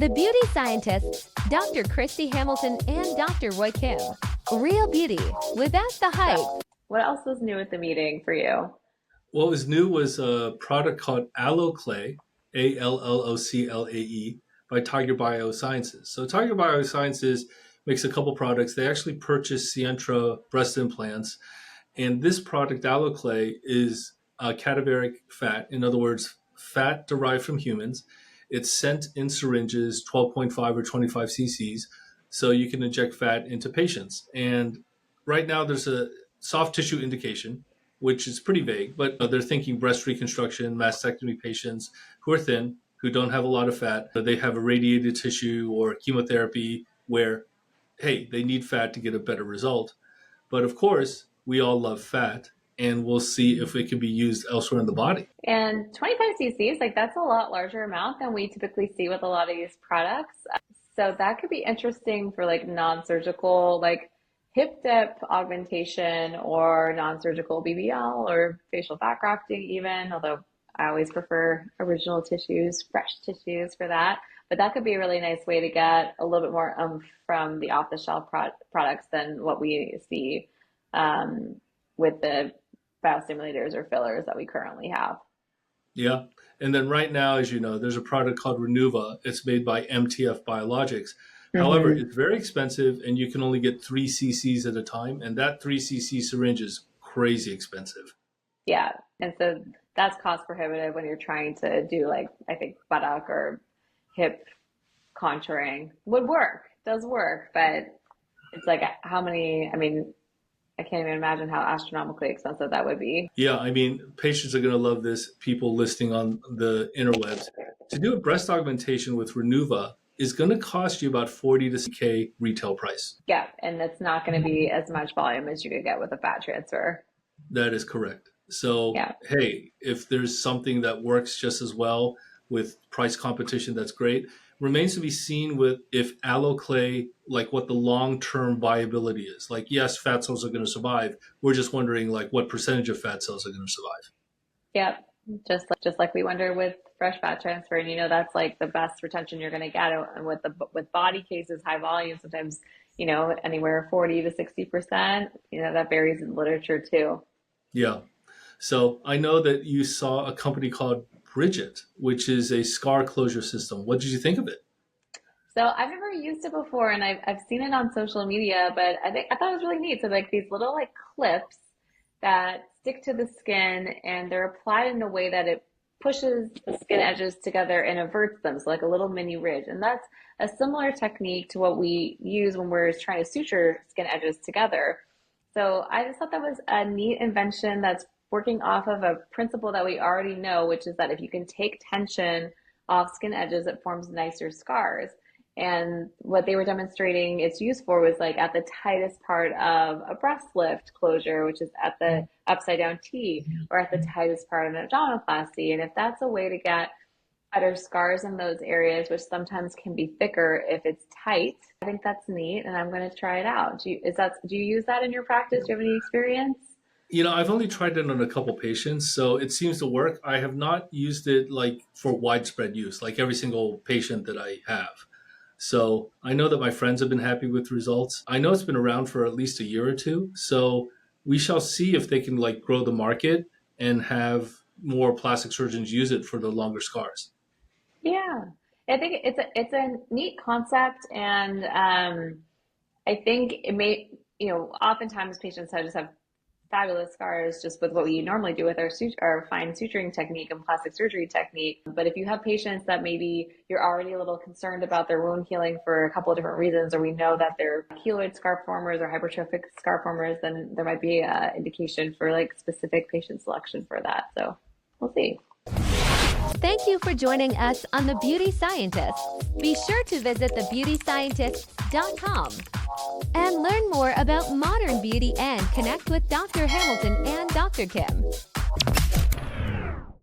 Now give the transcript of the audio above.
The beauty scientists, Dr. Kristy Hamilton and Dr. Roy Kim. Real beauty without the hype. What else was new at the meeting for you? What was new was a product called AlloClae, ALLOCLAE, by Tiger Biosciences. So Tiger Biosciences makes a couple products. They actually purchased Sientra breast implants. And this product, AlloClae, is cadaveric fat. In other words, fat derived from humans. It's sent in syringes, 12.5 or 25 cc's, so you can inject fat into patients. And right now there's a soft tissue indication, which is pretty vague, but they're thinking breast reconstruction, mastectomy patients who are thin, who don't have a lot of fat. They have irradiated tissue or chemotherapy where, hey, they need fat to get a better result. But of course, we all love fat, and we'll see if it can be used elsewhere in the body. And 25 cc's, like that's a lot larger amount than we typically see with a lot of these products. So that could be interesting for like non-surgical, like hip dip augmentation or non-surgical BBL or facial fat grafting even, although I always prefer original tissues, fresh tissues for that. But that could be a really nice way to get a little bit more from the off-the-shelf products than what we see with the biostimulators or fillers that we currently have. Yeah. And then right now, as you know, there's a product called Renuva. It's made by MTF Biologics. However, it's very expensive and you can only get 3 cc's at a time. And that 3 cc syringe is crazy expensive. Yeah. And so that's cost prohibitive when you're trying to do like, I think buttock or hip contouring would work, does work, but it's like how many, I mean, I can't even imagine how astronomically expensive that would be. Yeah, I mean, patients are going to love this. People listing on the interwebs. To do a breast augmentation with Renuva is going to cost you about $40 to $60K retail price. Yeah, and that's not going to be as much volume as you could get with a fat transfer. That is correct. So, hey, if there's something that works just as well with price competition, that's great. Remains to be seen with if AlloClae, like what the long-term viability is. Like, yes, fat cells are going to survive. We're just wondering like what percentage of fat cells are going to survive. Yeah, just like we wonder with fresh fat transfer, and you know that's like the best retention you're going to get. And with body cases, high volume, sometimes anywhere 40 to 60%. That varies in literature too. Yeah. So I know that you saw a company called Brijit, which is a scar closure system. What did you think of it? So I've never used it before, and I've seen it on social media, but I thought it was really neat. So like these little like clips that stick to the skin, and they're applied in a way that it pushes the skin edges together and inverts them, so like a little mini ridge. And that's a similar technique to what we use when we're trying to suture skin edges together. So I just thought that was a neat invention that's working off of a principle that we already know, which is that if you can take tension off skin edges, it forms nicer scars. And what they were demonstrating its use for was like at the tightest part of a breast lift closure, which is at the upside down T, or at the tightest part of an abdominoplasty. And if that's a way to get better scars in those areas, which sometimes can be thicker if it's tight, I think that's neat, and I'm going to try it out. Do you use that in your practice? Do you have any experience? I've only tried it on a couple patients, so it seems to work. I have not used it like for widespread use, like every single patient that I have. So I know that my friends have been happy with results. I know it's been around for at least a year or two. So we shall see if they can like grow the market and have more plastic surgeons use it for the longer scars. Yeah, I think it's a neat concept, and I think it may, oftentimes patients just have fabulous scars just with what we normally do with our fine suturing technique and plastic surgery technique. But if you have patients that maybe you're already a little concerned about their wound healing for a couple of different reasons, or we know that they're keloid scar formers or hypertrophic scar formers, then there might be an indication for like specific patient selection for that. So we'll see. Thank you for joining us on The Beauty Scientists. Be sure to visit thebeautyscientists.com and learn more about modern beauty and connect with Dr. Hamilton and Dr. Kim.